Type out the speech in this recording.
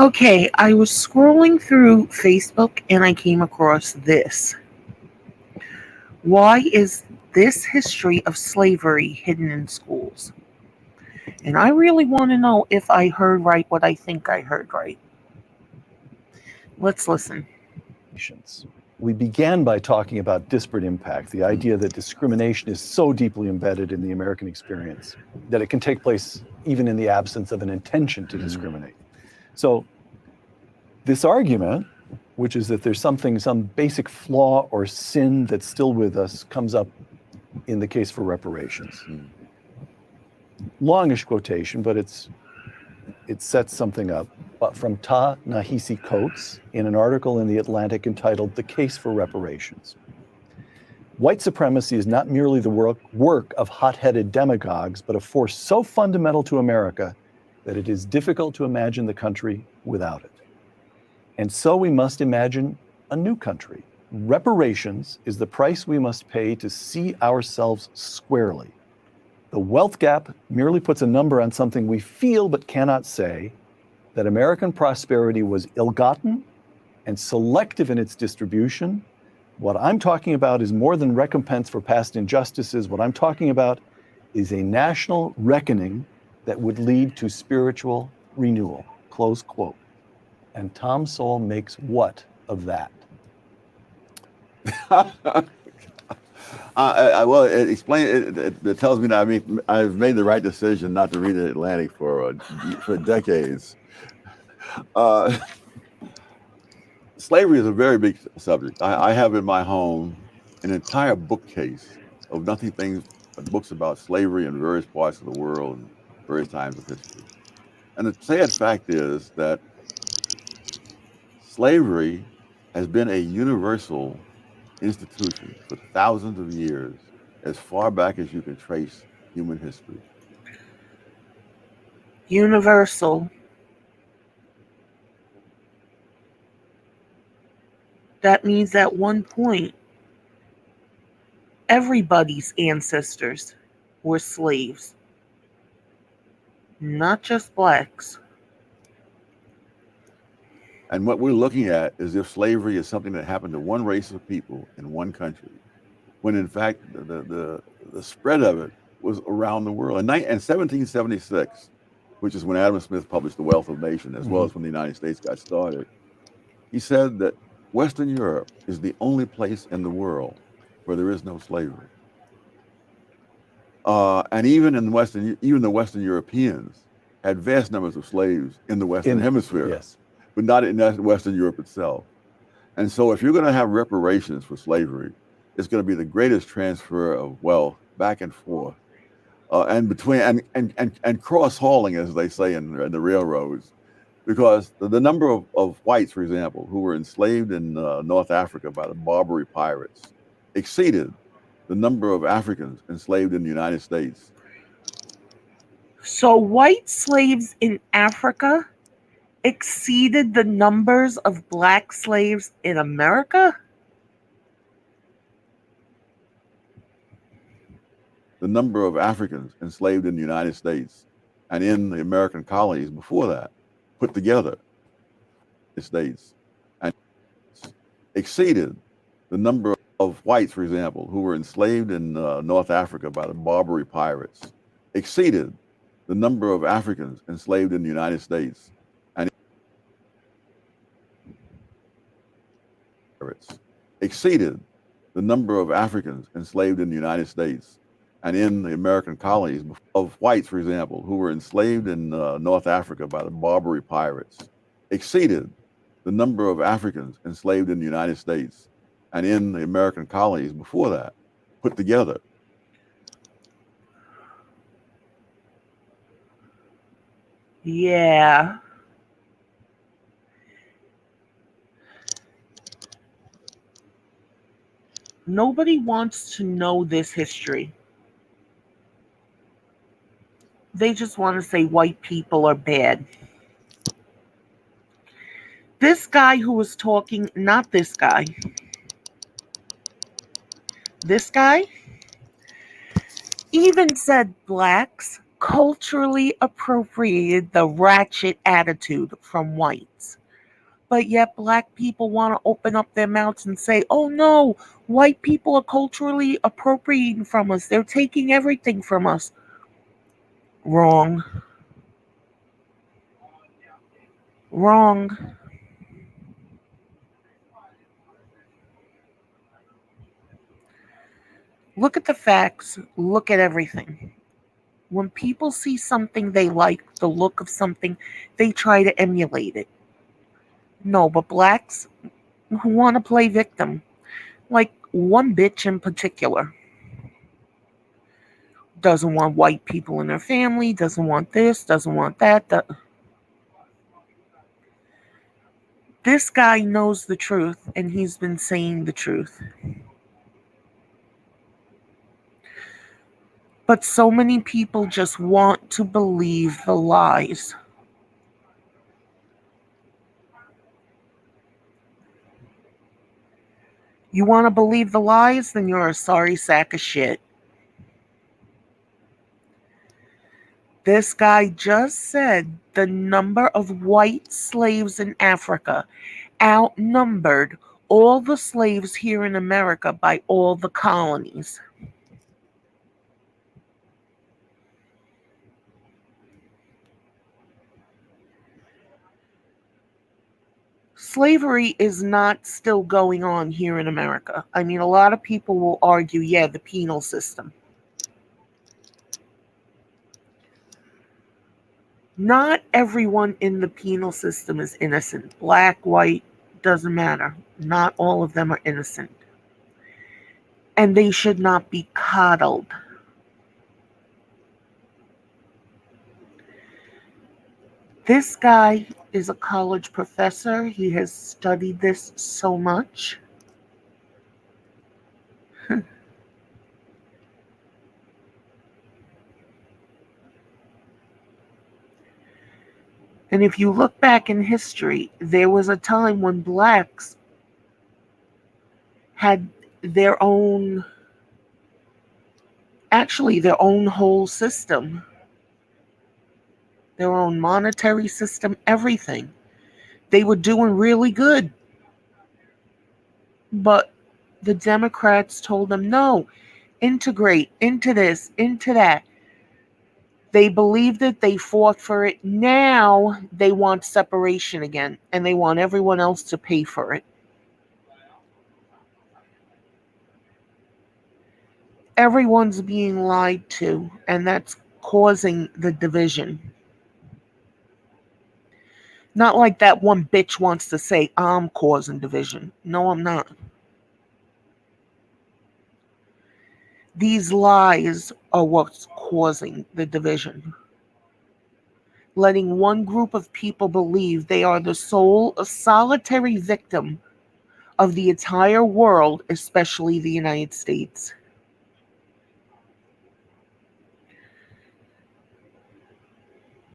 Okay, I was scrolling through Facebook and I came across this. Why is this history of slavery hidden in schools? And I really want to know if I heard right what I think I heard right. Let's listen. We began by talking about disparate impact, the idea that discrimination is so deeply embedded in the American experience that it can take place even in the absence of an intention to discriminate. So this argument, which is that there's some basic flaw or sin that's still with us, comes up in the case for reparations. Longish quotation, but it sets something up. But from Ta-Nehisi Coates in an article in The Atlantic entitled "The Case for Reparations." White supremacy is not merely the work of hot-headed demagogues, but a force so fundamental to America that it is difficult to imagine the country without it. And so we must imagine a new country. Reparations is the price we must pay to see ourselves squarely. The wealth gap merely puts a number on something we feel but cannot say, that American prosperity was ill-gotten and selective in its distribution. What I'm talking about is more than recompense for past injustices. What I'm talking about is a national reckoning that would lead to spiritual renewal, close quote. And Tom Sowell makes what of that? Well, it tells me that I've made the right decision not to read the Atlantic for decades. Slavery is a very big subject. I have in my home an entire bookcase of nothing but books about slavery in various parts of the world and various times of history. And the sad fact is that slavery has been a universal institution for thousands of years, as far back as you can trace human history. Universal. That means at one point, everybody's ancestors were slaves, not just blacks. And what we're looking at is if slavery is something that happened to one race of people in one country, when in fact the spread of it was around the world. In 1776, which is when Adam Smith published The Wealth of Nations, as well as when the United States got started, he said that Western Europe is the only place in the world where there is no slavery. And even the Western Europeans had vast numbers of slaves in the Western Hemisphere. Yes. But not in Western Europe itself. And so if you're going to have reparations for slavery, it's going to be the greatest transfer of wealth back and forth, and between and cross-hauling, as they say in the railroads, because the number of whites, for example, who were enslaved in North Africa by the Barbary pirates exceeded the number of Africans enslaved in the United States. So white slaves in Africa exceeded the numbers of black slaves in America? The number of Africans enslaved in the United States and in the American colonies before that, put together, the States, and exceeded the number of whites, for example, who were enslaved in North Africa by the Barbary pirates, exceeded the number of Africans enslaved in the United States. Exceeded the number of Africans enslaved in the United States and in the American colonies, of whites, for example, who were enslaved in North Africa by the Barbary pirates, exceeded the number of Africans enslaved in the United States and in the American colonies before that, put together. Yeah. Nobody wants to know this history. They just want to say white people are bad. This guy who was talking, not this guy, this guy even said blacks culturally appropriated the ratchet attitude from whites. But yet, black people want to open up their mouths and say, oh no, white people are culturally appropriating from us. They're taking everything from us. Wrong. Wrong. Look at the facts. Look at everything. When people see something they like, the look of something, they try to emulate it. No, but blacks want to play victim. Like one bitch in particular doesn't want white people in her family, doesn't want this, doesn't want that. This guy knows the truth, and he's been saying the truth. But so many people just want to believe the lies. You want to believe the lies? Then you're a sorry sack of shit. This guy just said the number of white slaves in Africa outnumbered all the slaves here in America by all the colonies. Slavery is not still going on here in America. I mean, a lot of people will argue, yeah, the penal system. Not everyone in the penal system is innocent. Black, white, doesn't matter. Not all of them are innocent. And they should not be coddled. This guy is a college professor. He has studied this so much. And if you look back in history, there was a time when blacks had their own, actually, their own whole system, their own monetary system, everything. They were doing really good. But the Democrats told them, no, integrate into this, into that. They believed it, they fought for it. Now they want separation again, and they want everyone else to pay for it. Everyone's being lied to, and that's causing the division. Not like that one bitch wants to say, I'm causing division. No, I'm not. These lies are what's causing the division. Letting one group of people believe they are the sole solitary victim of the entire world, especially the United States.